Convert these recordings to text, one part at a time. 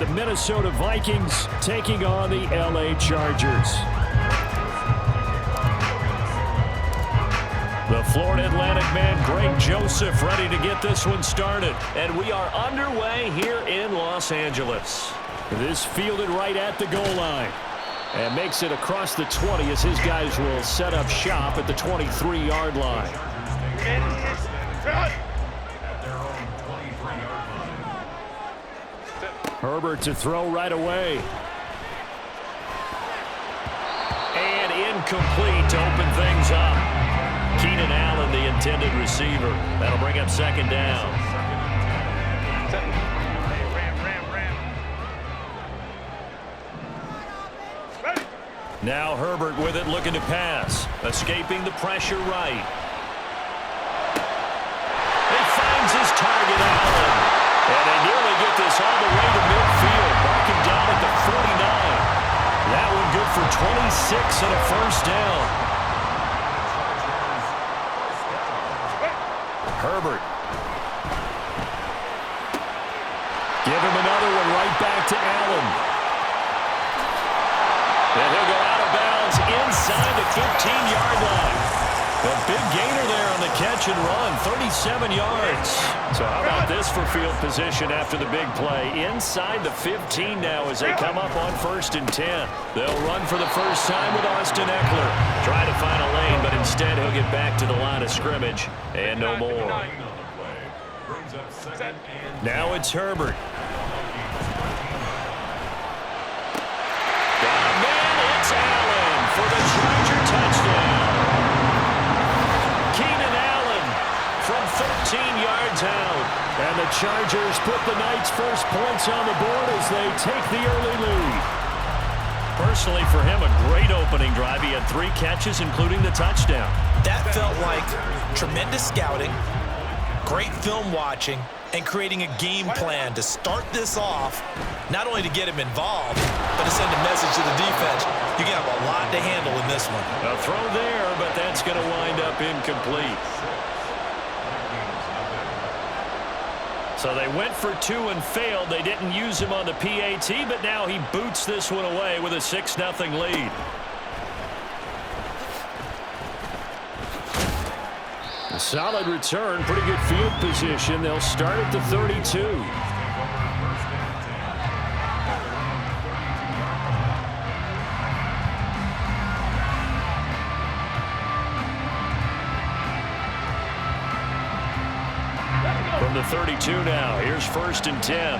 the Minnesota Vikings taking on the LA Chargers. The Florida Atlantic man, Greg Joseph, ready to get this one started. And we are underway here in Los Angeles. This fielded right at the goal line. And makes it across the 20 as his guys will set up shop at the 23-yard line. Herbert to throw right away. And incomplete to open things up. Keenan Allen, the intended receiver. That'll bring up second down. Now Herbert with it, looking to pass. Escaping the pressure right. He finds his target, Allen. And they nearly get this all the way to midfield. Marking down at the 49. That one good for 26 and a first down. Herbert. Give him another one right back to Allen. And he'll go out of bounds inside the 15-yard line. A big gainer there on the catch and run, 37 yards. So how about this for field position after the big play? Inside the 15 now as they come up on 1st and 10. They'll run for the first time with Austin Eckler. Try to find a lane, but instead he'll get back to the line of scrimmage. And no more. Now it's Herbert. Got a man, it's Allen for the Charger touchdown. Keenan Allen from 13 yards out. And the Chargers put the Knights' first points on the board as they take the early lead. Personally, for him, a great opening drive. He had 3 catches, including the touchdown. That felt like tremendous scouting, great film watching, and creating a game plan to start this off, not only to get him involved, but to send a message to the defense. You have a lot to handle in this one. A throw there, but that's going to wind up incomplete. So they went for 2 and failed. They didn't use him on the PAT, but now he boots this one away with a 6-0 lead. A solid return, pretty good field position. They'll start at the 32. From the 32 now, here's 1st and 10.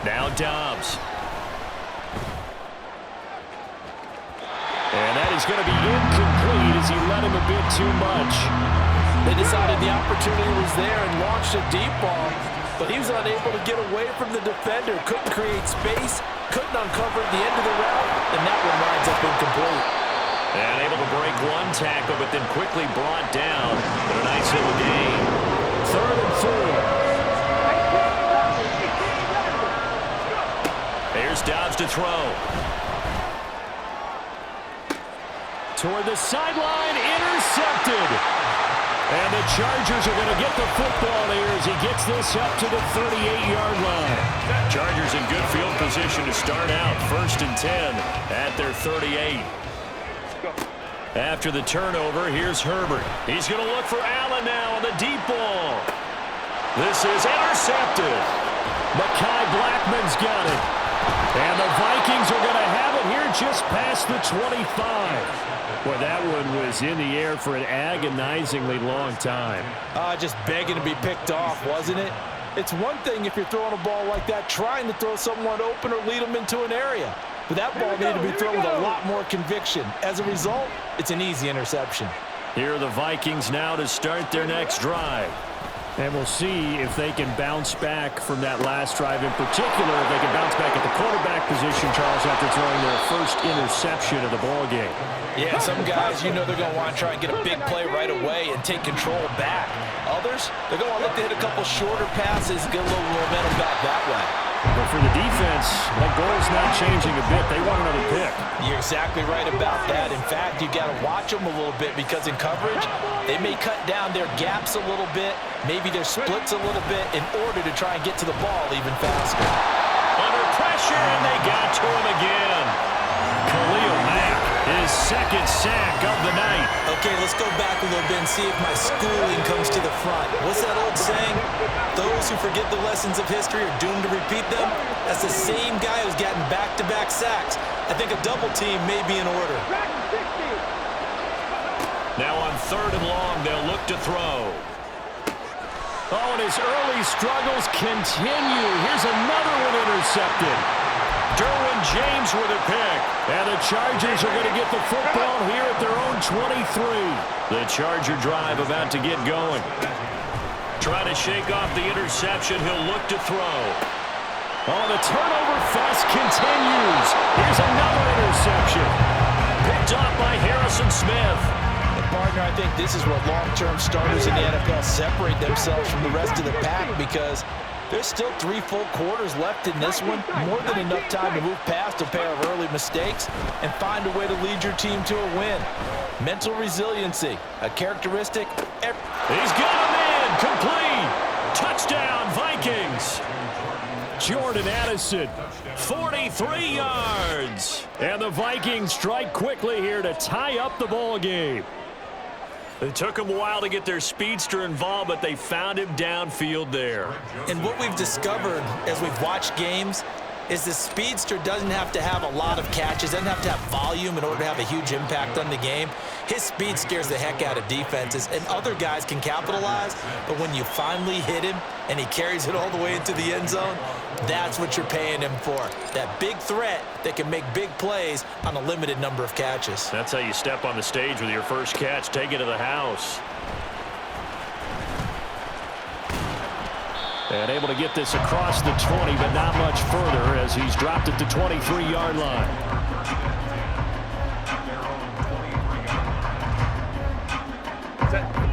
Now Dobbs. And that is going to be incomplete as he let him a bit too much. They decided the opportunity was there and launched a deep ball, but he was unable to get away from the defender. Couldn't create space, couldn't uncover the end of the route, and that one winds up incomplete. And able to break one tackle, but then quickly brought down. But a nice little gain. 3rd and 4. Here's Dobbs to throw. Toward the sideline, intercepted. And the Chargers are going to get the football here as he gets this up to the 38-yard line. Chargers in good field position to start out. 1st and 10 at their 38. After the turnover, here's Herbert. He's going to look for Allen now on the deep ball. This is intercepted. Mekhi Blackman's got it. And the Vikings are going to have it here just past the 25. Well, that one was in the air for an agonizingly long time. Just begging to be picked off, wasn't it? It's one thing if you're throwing a ball like that, trying to throw someone open or lead them into an area. But that ball needed to be thrown with a lot more conviction. As a result, it's an easy interception. Here are the Vikings now to start their next drive. And we'll see if they can bounce back from that last drive in particular. If they can bounce back at the quarterback position, Charles, after throwing their first interception of the ballgame. Yeah, some guys, you know they're going to want to try and get a big play right away and take control back. Others, they're going to look to hit a couple shorter passes, get a little momentum back that way. But for the defense, that goal's not changing a bit. They want another pick. You're exactly right about that. In fact, you got to watch them a little bit because in coverage, they may cut down their gaps a little bit, maybe their splits a little bit in order to try and get to the ball even faster. Under pressure, and they got to him again. Khalil Mack, his second sack of the night. Okay, let's go back a little bit and see if my schooling comes to the front. What's that old saying? Those who forget the lessons of history are doomed to repeat them. That's the same guy who's gotten back-to-back sacks. I think a double team may be in order. Now on 3rd and long, they'll look to throw. Oh, and his early struggles continue. Here's another one intercepted. Derwin James with a pick. And the Chargers are going to get the football here at their own 23. The Charger drive about to get going. Trying to shake off the interception. He'll look to throw. Oh, the turnover fest continues. Here's another interception. Picked off by Harrison Smith. Partner, I think this is where long-term starters in the NFL separate themselves from the rest of the pack because there's still 3 full quarters left in this one. More than enough time to move past a pair of early mistakes and find a way to lead your team to a win. Mental resiliency, a characteristic. He's got him in. Complete. Touchdown, Vikings. Jordan Addison, 43 yards. And the Vikings strike quickly here to tie up the ball game. It took them a while to get their speedster involved, but they found him downfield there. And what we've discovered as we've watched games is the speedster doesn't have to have a lot of catches, doesn't have to have volume in order to have a huge impact on the game. His speed scares the heck out of defenses, and other guys can capitalize, but when you finally hit him and he carries it all the way into the end zone, that's what you're paying him for. That big threat that can make big plays on a limited number of catches. That's how you step on the stage with your first catch. Take it to the house. And able to get this across the 20, but not much further as he's dropped it to 23-yard line.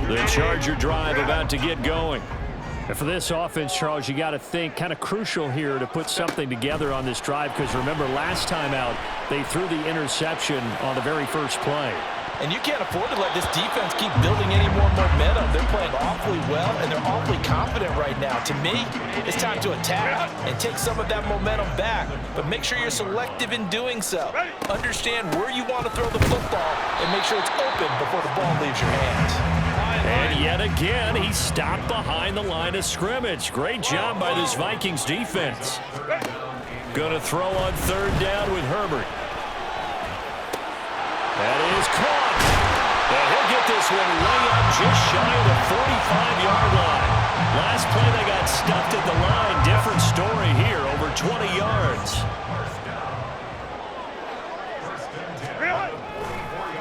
The Charger drive about to get going. And for this offense, Charles, you got to think kind of crucial here to put something together on this drive because remember last time out they threw the interception on the very first play. And you can't afford to let this defense keep building any more momentum. They're playing awfully well, and they're awfully confident right now. To me, it's time to attack and take some of that momentum back. But make sure you're selective in doing so. Understand where you want to throw the football and make sure it's open before the ball leaves your hands. And yet again, he stopped behind the line of scrimmage. Great job by this Vikings defense. Going to throw on 3rd down with Herbert. That is caught. And he'll get this one way up just shy of the 45-yard line. Last play they got stuffed at the line. Different story here, over 20 yards.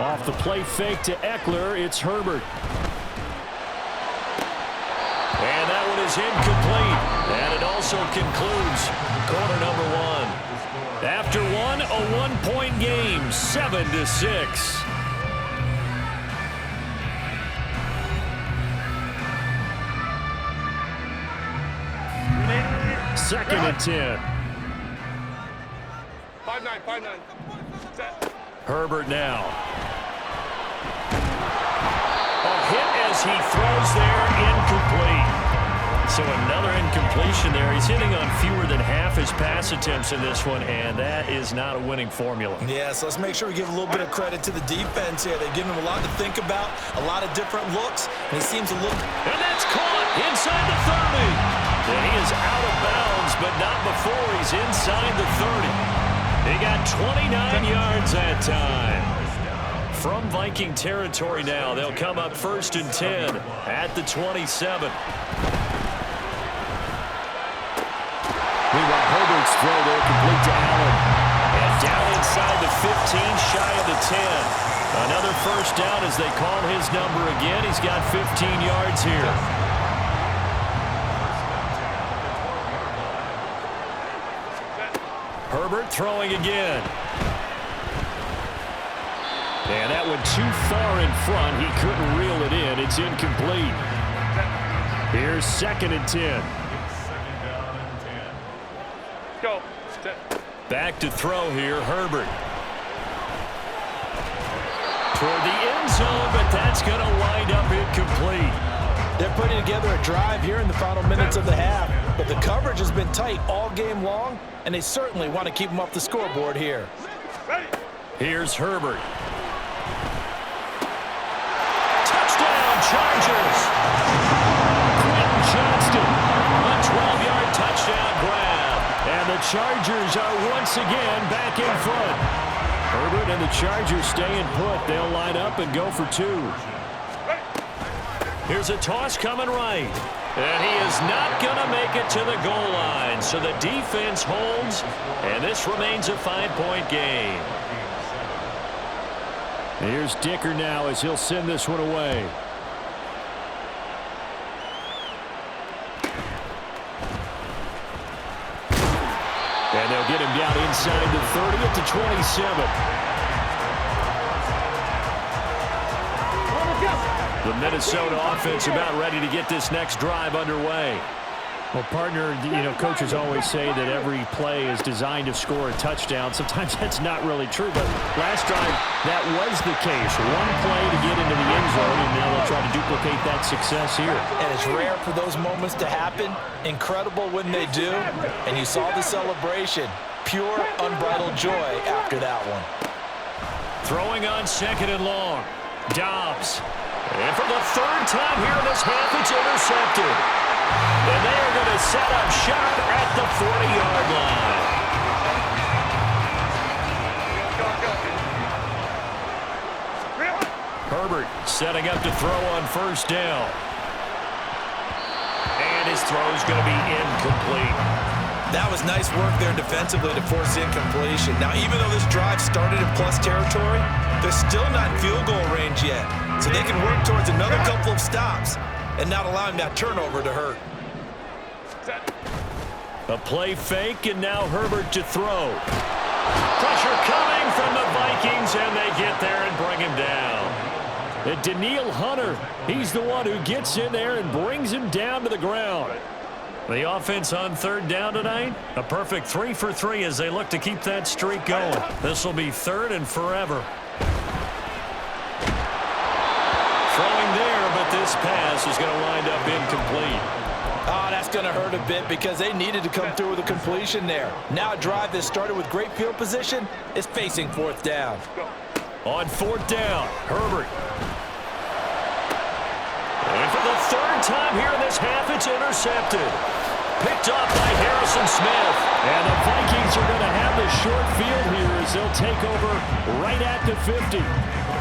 Off the play fake to Eckler, it's Herbert. And that one is incomplete. And it also concludes quarter number 1. After one, a one-point game, 7-6. Second and 10. 5-9. Set. Herbert now. A hit as he throws there, incomplete. So another incompletion there. He's hitting on fewer than half his pass attempts in this one, and that is not a winning formula. Yeah, so let's make sure we give a little bit of credit to the defense here. They've given him a lot to think about, a lot of different looks, and he seems a little... And that's caught inside the 30. And he is out of bounds, but not before he's inside the 30. He got 29 yards that time. From Viking territory now, they'll come up 1st and 10 at the 27. Meanwhile, Herbert's throw there complete to Allen. And down inside the 15, shy of the 10. Another first down as they call his number again. He's got 15 yards here. Herbert throwing again. And that one too far in front. He couldn't reel it in. It's incomplete. Here's 2nd and 10. Go. Set. Back to throw here, Herbert. Toward the end zone, but that's going to wind up incomplete. They're putting together a drive here in the final minutes of the half, but the coverage has been tight all game long, and they certainly want to keep them off the scoreboard here. Here's Herbert. Touchdown, Chargers! Quentin Johnston, a 12-yard touchdown grab, and the Chargers are once again back in front. Herbert and the Chargers staying put. They'll line up and go for two. Here's a toss coming right. And he is not going to make it to the goal line. So the defense holds, and this remains a 5-point game. Here's Dicker now as he'll send this one away. And they'll get him down inside the 30 at the 27. The Minnesota offense about ready to get this next drive underway. Well, partner, coaches always say that every play is designed to score a touchdown. Sometimes that's not really true, but last drive, that was the case. One play to get into the end zone, and now they'll try to duplicate that success here. And it's rare for those moments to happen. Incredible when they do. And you saw the celebration. Pure, unbridled joy after that one. Throwing on second and long. Dobbs. And for the third time here in this half, it's intercepted. And they are going to set up shop at the 40-yard line. Herbert setting up to throw on first down. And his throw is going to be incomplete. That was nice work there defensively to force incompletion. Now, even though this drive started in plus territory, they're still not in field goal range yet. So they can work towards another couple of stops and not allowing that turnover to hurt. A play fake, and now Herbert to throw. Pressure coming from the Vikings, and they get there and bring him down. And Daniil Hunter, he's the one who gets in there and brings him down to the ground. The offense on third down tonight, a perfect 3 for 3 as they look to keep that streak going. This will be third and forever. Throwing there, but this pass is going to wind up incomplete. Oh, that's going to hurt a bit because they needed to come through with a completion there. Now a drive that started with great field position is facing fourth down. On fourth down, Herbert. And for the third time here in this half, it's intercepted. Picked off by Harrison Smith. And the Vikings are going to have the short field here as they'll take over right at the 50.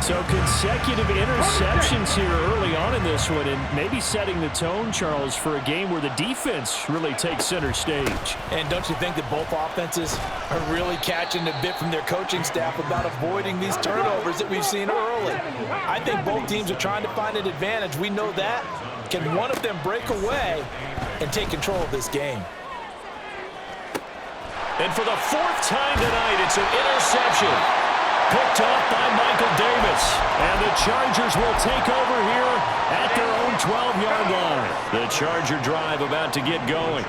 So consecutive interceptions here early on in this one, and maybe setting the tone, Charles, for a game where the defense really takes center stage. And don't you think that both offenses are really catching a bit from their coaching staff about avoiding these turnovers that we've seen early? I think both teams are trying to find an advantage. We know that. Can one of them break away and take control of this game? And for the fourth time tonight, it's an interception. Picked off by Michael Davis. And the Chargers will take over here at their own 12-yard line. The Charger drive about to get going.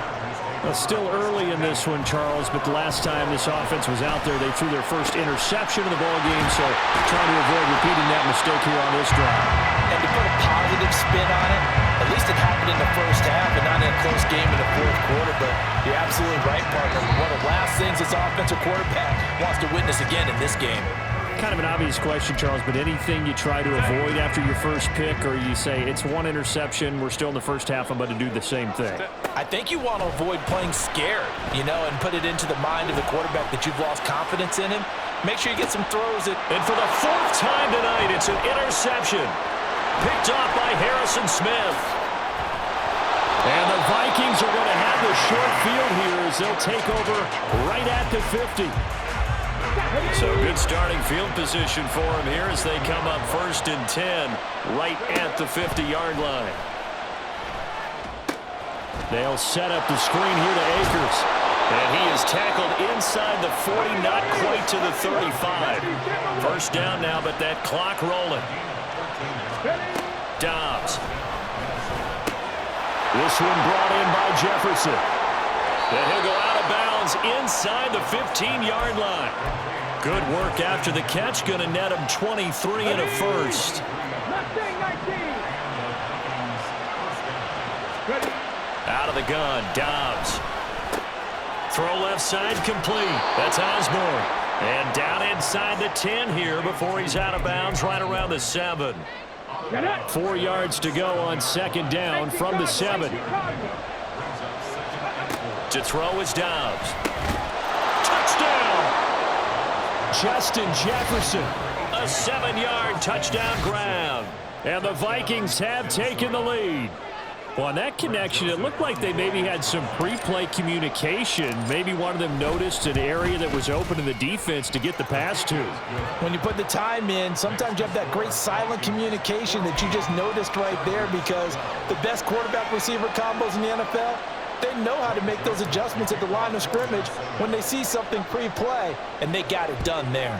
Well, still early in this one, Charles, but the last time this offense was out there, they threw their first interception of the ballgame, so trying to avoid repeating that mistake here on this drive. And to put a positive spin on it, at least it happened in the first half and not in a close game in the fourth quarter, but you're absolutely right, partner. One of the last things this offensive quarterback wants to witness again in this game. Kind of an obvious question, Charles, but anything you try to avoid after your first pick, or you say it's one interception, we're still in the first half, I'm going to do the same thing? I think you want to avoid playing scared, and put it into the mind of the quarterback that you've lost confidence in him. Make sure you get some throws. And for the fourth time tonight, it's an interception. Picked off by Harrison Smith. And the Vikings are going to have the short field here as they'll take over right at the 50. So good starting field position for them here as they come up 1st and 10 right at the 50-yard line. They'll set up the screen here to Akers. And he is tackled inside the 40, not quite to the 35. First down now, but that clock rolling. Dobbs. This one brought in by Jefferson. And he'll go out of bounds bounds inside the 15-yard line. Good work after the catch. Going to net him 23 and a first. Out of the gun, Dobbs. Throw left side complete. That's Osborne. And down inside the 10 here before he's out of bounds right around the 7. 4 yards to go on second down from the 7. To throw is Dobbs. Touchdown! Justin Jefferson. A 7-yard touchdown grab. And the Vikings have taken the lead. Well, on that connection, it looked like they maybe had some pre-play communication. Maybe one of them noticed an area that was open in the defense to get the pass to. When you put the time in, sometimes you have that great silent communication that you just noticed right there, because the best quarterback-receiver combos in the NFL, they know how to make those adjustments at the line of scrimmage when they see something pre-play, and they got it done there.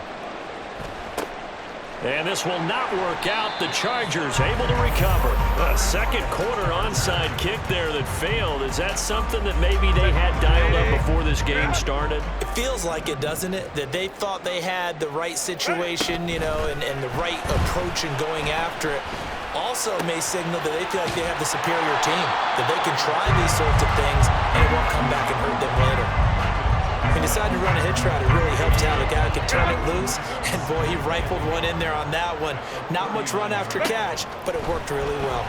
And this will not work out. The Chargers able to recover. A second quarter onside kick there that failed. Is that something that maybe they had dialed up before this game started? It feels like it, doesn't it? That they thought they had the right situation, you know, and the right approach in going after it. Also may signal that they feel like they have the superior team, that they can try these sorts of things and it won't come back and hurt them later. He decided to run a hitch route. It really helped out. A guy could turn it loose, and boy, he rifled one in there on that one. Not much run after catch, but it worked really well.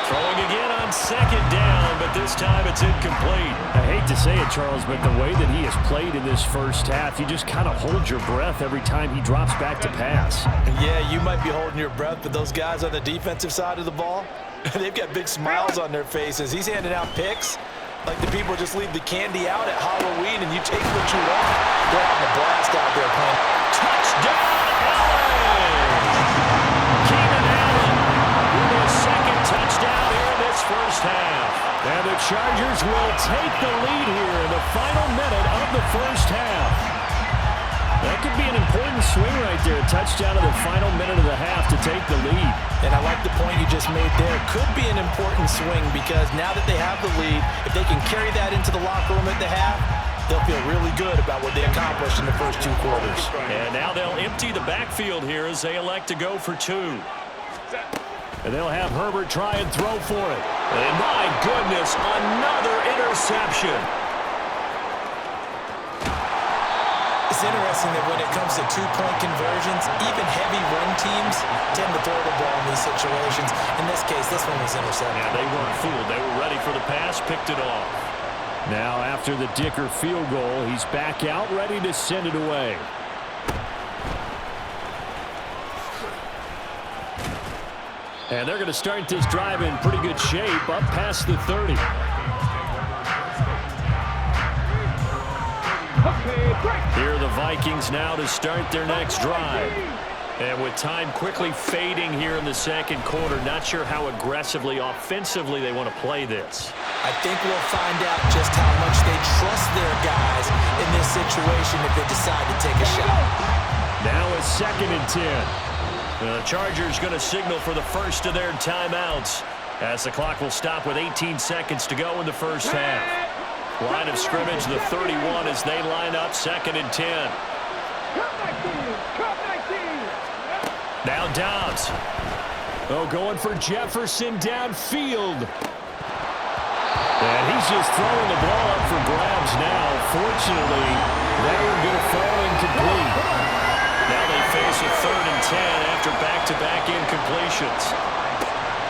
Throwing again on second down, but this time it's incomplete. I hate to say it, Charles, but the way that he has played in this first half, you just kind of hold your breath every time he drops back to pass. Yeah, you might be holding your breath, but those guys on the defensive side of the ball, they've got big smiles on their faces. He's handing out picks like the people just leave the candy out at Halloween and you take what you want. They're having a blast out there playing. Touchdown, Allen! Keenan Allen with his second touchdown here in this first half. And the Chargers will take the lead here in the final minute of the first half. That could be an important swing right there. A touchdown in the final minute of the half to take the lead. And I like the point you just made there. Could be an important swing because now that they have the lead, if they can carry that into the locker room at the half, they'll feel really good about what they accomplished in the first 2 quarters. And now they'll empty the backfield here as they elect to go for 2. And they'll have Herbert try and throw for it. And my goodness, another interception. It's interesting that when it comes to 2-point conversions, even heavy run teams tend to throw the ball in these situations. In this case, this one was intercepted. Yeah, they weren't fooled. They were ready for the pass, picked it off. Now, after the Dicker field goal, he's back out, ready to send it away. And they're going to start this drive in pretty good shape, up past the 30. Here are the Vikings now to start their next drive. And with time quickly fading here in the second quarter, not sure how aggressively, offensively they want to play this. I think we'll find out just how much they trust their guys in this situation if they decide to take a shot. Now it's 2nd and 10. The Chargers going to signal for the first of their timeouts as the clock will stop with 18 seconds to go in the first half. Line of scrimmage, the 31 as they line up, 2nd and 10. Now Dobbs. Oh, going for Jefferson downfield. And he's just throwing the ball up for grabs now. Fortunately, that one going to fall incomplete. Now they face a 3rd and 10 after back-to-back incompletions.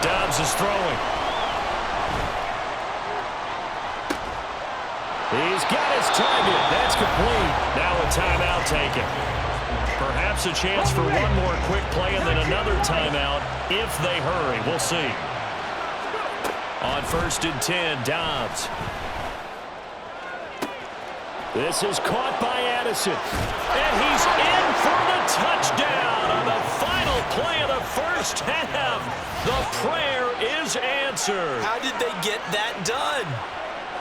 Dobbs is throwing. He's got his target. That's complete. Now a timeout taken. Perhaps a chance for one more quick play and then another timeout if they hurry. We'll see. On 1st and 10, Dobbs. This is caught by Addison. And he's in for the touchdown on the final play of the first half. The prayer is answered. How did they get that done?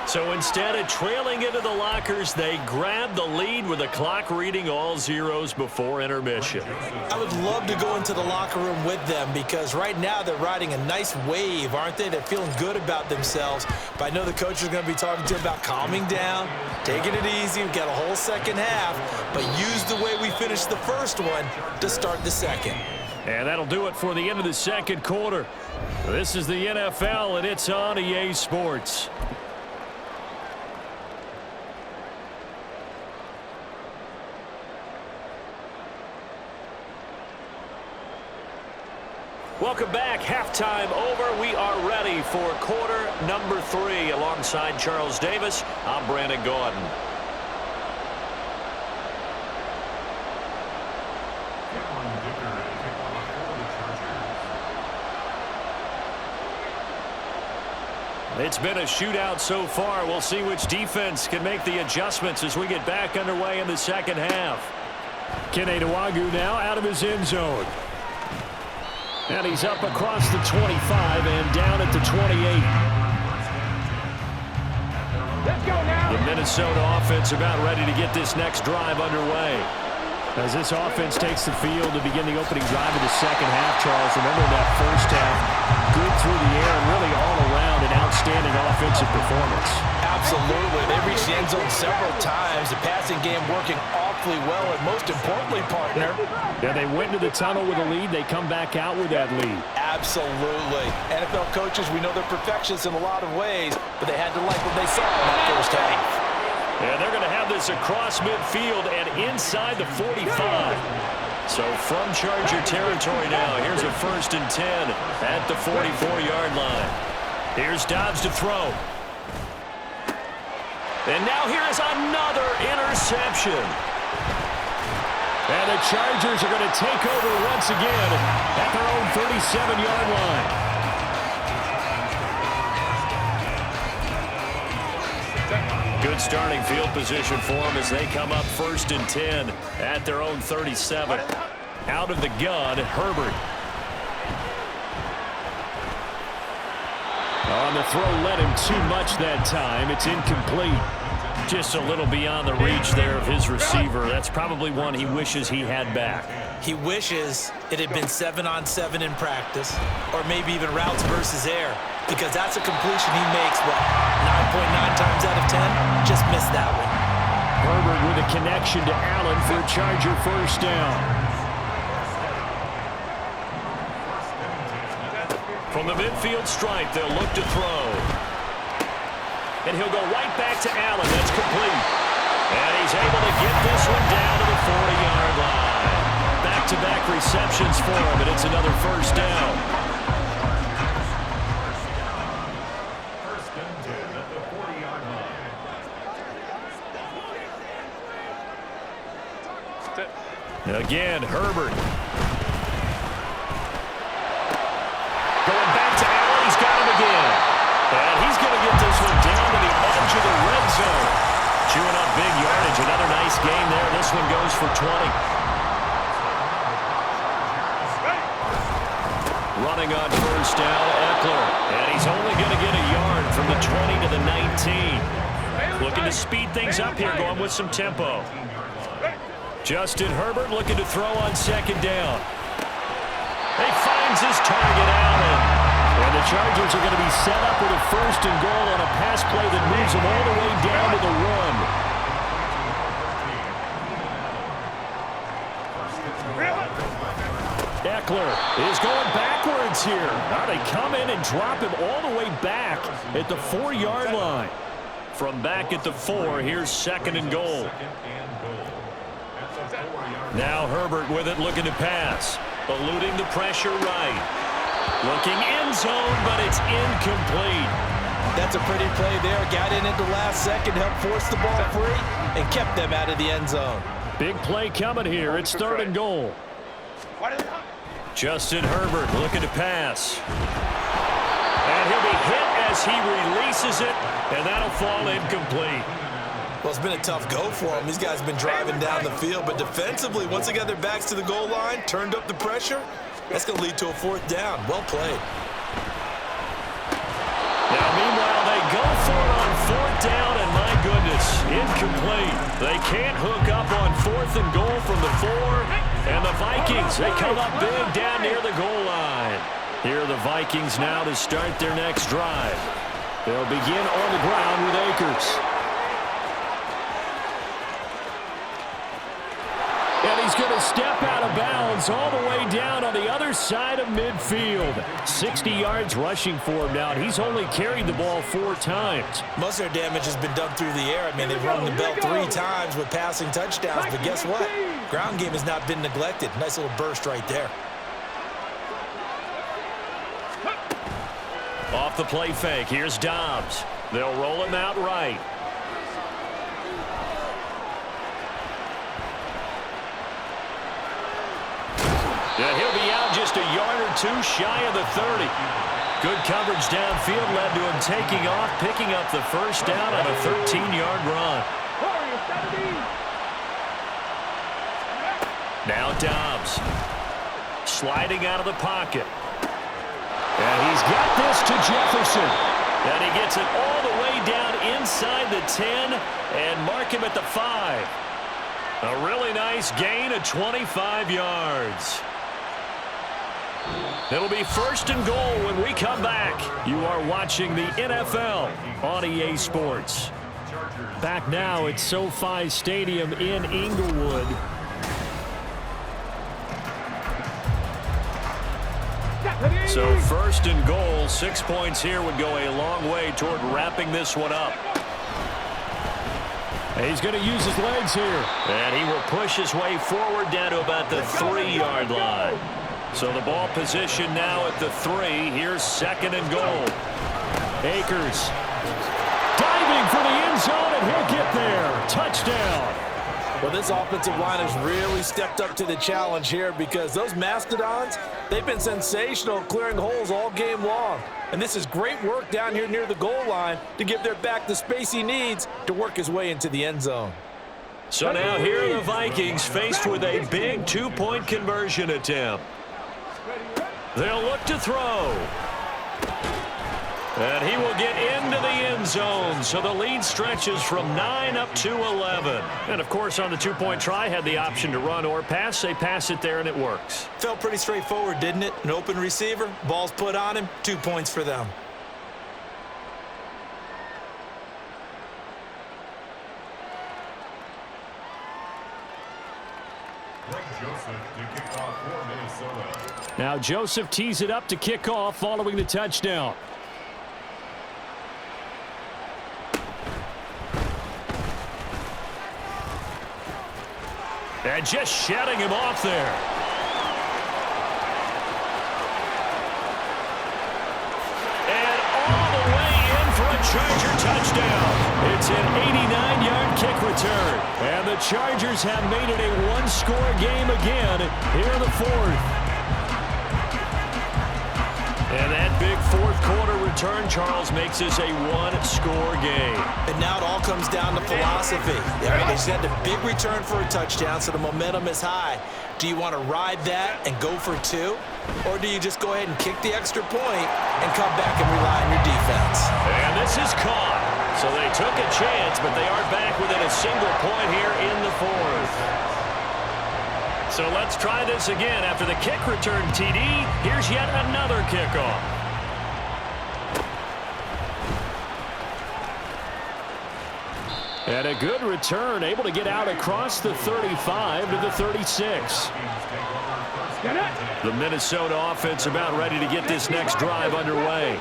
So instead of trailing into the lockers, they grab the lead with the clock reading all zeros before intermission. I would love to go into the locker room with them because right now they're riding a nice wave, aren't they? They're feeling good about themselves. But I know the coach is going to be talking to them about calming down, taking it easy. We've got a whole second half, but use the way we finished the first one to start the second. And that'll do it for the end of the second quarter. This is the NFL, and it's on EA Sports. Welcome back. Halftime over. We are ready for quarter number 3. Alongside Charles Davis, I'm Brandon Gordon. It's been a shootout so far. We'll see which defense can make the adjustments as we get back underway in the second half. Kene Nwangwu now out of his end zone. And he's up across the 25 and down at the 28. Let's go now. The Minnesota offense about ready to get this next drive underway. As this offense takes the field to begin the opening drive of the second half, Charles, remember that first half, good through the air and really all around an outstanding offensive performance. Absolutely. They reached the end zone several times. The passing game working awfully well, and most importantly, partner. Yeah, they went into the tunnel with a lead. They come back out with that lead. Absolutely. NFL coaches, we know they're perfectionists in a lot of ways, but they had to like what they saw in that first half. And they're going to have this across midfield and inside the 45. So from Charger territory now, here's a 1st and 10 at the 44-yard line. Here's Dobbs to throw. And now here is another interception. And the Chargers are going to take over once again at their own 37-yard line. Good starting field position for them as they come up 1st and 10 at their own 37. Out of the gun, Herbert. On the throw, led him too much that time. It's incomplete. Just a little beyond the reach there of his receiver. That's probably one he wishes he had back. He wishes it had been 7-on-7 in practice, or maybe even routes versus air, because that's a completion he makes, what, 9.9 times out of 10? Just missed that one. Herbert with a connection to Allen for a Charger 1st down. From the midfield stripe, they'll look to throw. And he'll go right back to Allen. That's complete. And he's able to get this one down to the 40-yard line. Back-to-back receptions for him, and it's another 1st down. Again, Herbert. Going back to Allen. He's got him again. And he's going to get this one down to the edge of the red zone. Chewing up big yardage. Another nice game there. This one goes for 20. Running on 1st down, Eckler. And he's only going to get a yard from the 20 to the 19. Looking to speed things up here, going with some tempo. Justin Herbert looking to throw on 2nd down. He finds his target, Allen. And the Chargers are going to be set up with a 1st and goal on a pass play that moves them all the way down to the 1. Eckler is going backwards here. Now they come in and drop him all the way back at the 4-yard line. From back at the 4, here's 2nd and goal. Now Herbert with it, looking to pass. Eluding the pressure right. Looking end zone, but it's incomplete. That's a pretty play there. Got in at the last second, helped force the ball free, and kept them out of the end zone. Big play coming here. It's 3rd and goal. Justin Herbert looking to pass. And he'll be hit as he releases it, and that'll fall incomplete. Well, it's been a tough go for him. These guys have been driving down the field, but defensively, once they got their backs to the goal line, turned up the pressure, that's going to lead to a 4th down. Well played. Now, meanwhile, they go for it on 4th down, and my goodness, incomplete. They can't hook up on 4th and goal from the 4. And the Vikings, they come up big down near the goal line. Here are the Vikings now to start their next drive. They'll begin on the ground with Akers. And he's going to step out of bounds all the way down on the other side of midfield. 60 yards rushing for him now. He's only carried the ball 4 times. Most of their damage has been done through the air. I mean, they've rung the bell 3 times with passing touchdowns. But guess what? Ground game has not been neglected. Nice little burst right there. Off the play fake. Here's Dobbs. They'll roll him out right. Yeah, he'll be out just a yard or 2 shy of the 30. Good coverage downfield led to him taking off, picking up the first down on a 13-yard run. Now Dobbs. Sliding out of the pocket. And he's got this to Jefferson. And he gets it all the way down inside the 10 and mark him at the 5. A really nice gain of 25 yards. It'll be 1st and goal when we come back. You are watching the NFL on EA Sports. Back now at SoFi Stadium in Inglewood. So 1st and goal, 6 points here would go a long way toward wrapping this one up. And he's going to use his legs here. And he will push his way forward down to about the 3-yard line. So the ball position now at the 3. Here's 2nd and goal. Akers diving for the end zone, and he'll get there. Touchdown. Well, this offensive line has really stepped up to the challenge here because those Mastodons, they've been sensational clearing holes all game long. And this is great work down here near the goal line to give their back the space he needs to work his way into the end zone. So now here are the Vikings faced with a big 2-point conversion attempt. They'll look to throw. And he will get into the end zone. So the lead stretches from 9 up to 11. And, of course, on the 2-point try, had the option to run or pass. They pass it there, and it works. Felt pretty straightforward, didn't it? An open receiver, ball's put on him, 2 points for them. Now Joseph tees it up to kick off following the touchdown. And just shutting him off there. And all the way in for a Charger touchdown. It's an 89-yard kick return. And the Chargers have made it a 1-score game again here in the 4th. And that big 4th quarter return, Charles, makes this a 1-score game. And now it all comes down to philosophy. They just had a big return for a touchdown, so the momentum is high. Do you want to ride that and go for 2? Or do you just go ahead and kick the extra point and come back and rely on your defense? And this is caught. So they took a chance, but they are back within a single point here in the 4th. So let's try this again. After the kick return TD, here's yet another kickoff. And a good return, able to get out across the 35 to the 36. The Minnesota offense about ready to get this next drive underway.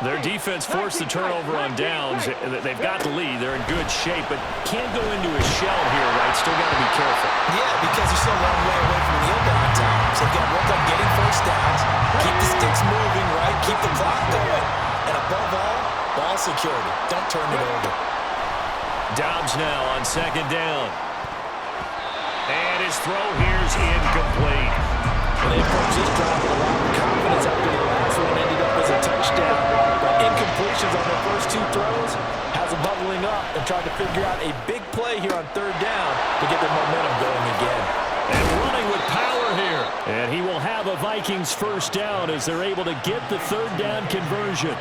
Their defense forced the turnover on downs. They've got the lead. They're in good shape, but can't go into a shell here, right? Still got to be careful. Yeah, because they're still a long way away from the end at times. They've got to work on getting first downs, keep the sticks moving, right? Keep the clock going. And above all, ball security. Don't turn it over. Dobbs now on 2nd down. And his throw here's incomplete. And they approach this drive with a lot of confidence after the last one ended up as a touchdown. But incompletions on their first 2 throws has them bubbling up and trying to figure out a big play here on 3rd down to get their momentum going again. And running with power here. And he will have a Vikings first down as they're able to get the 3rd down conversion.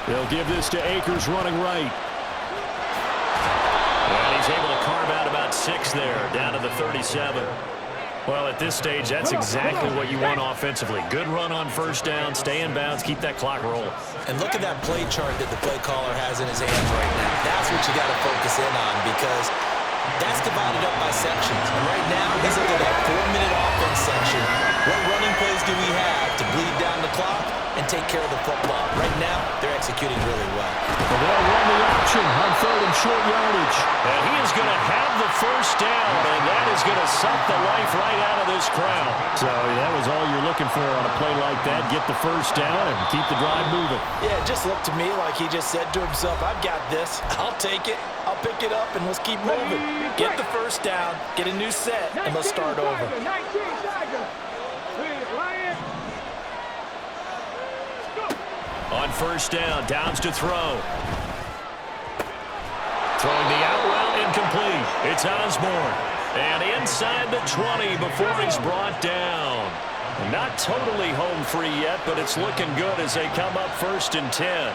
They'll give this to Akers running right. And he's able to carve out about 6 there, down to the 37. Well, at this stage, that's exactly what you want offensively. Good run on first down, stay in bounds, keep that clock rolling. And look at that play chart that the play caller has in his hands right now. That's what you got to focus in on because that's divided up by sections. And right now, he's looking at that 4-minute offense section. What running plays do we have to bleed down the clock and take care of the football? Right now, they're executing really well. Well, they'll run the option on 3rd and short yardage. And he is going to have the first down, and that is going to suck the life right out of this crowd. So that was all you're looking for on a play like that. Get the first down and keep the drive moving. Yeah, it just looked to me like he just said to himself, I've got this. I'll take it. I'll pick it up, and let's keep moving. Get the first down, get a new set, and let's start over. On first down, Downs to throw. Throwing the out route incomplete. It's Osborne. And inside the 20 before he's brought down. Not totally home free yet, but it's looking good as they come up 1st and 10.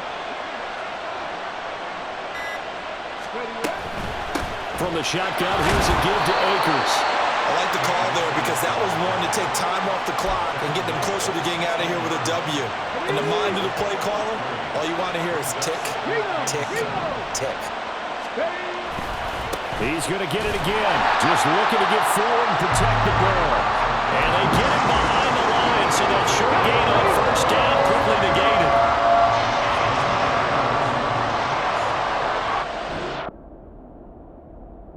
From the shotgun, here's a give to Akers. I like the call there because that was one to take time off the clock and get them closer to getting out of here with a W. In the mind of the play caller, all you want to hear is tick, tick, tick. He's going to get it again. Just looking to get forward and protect the ball. And they get it behind the line, so that short gain on first down.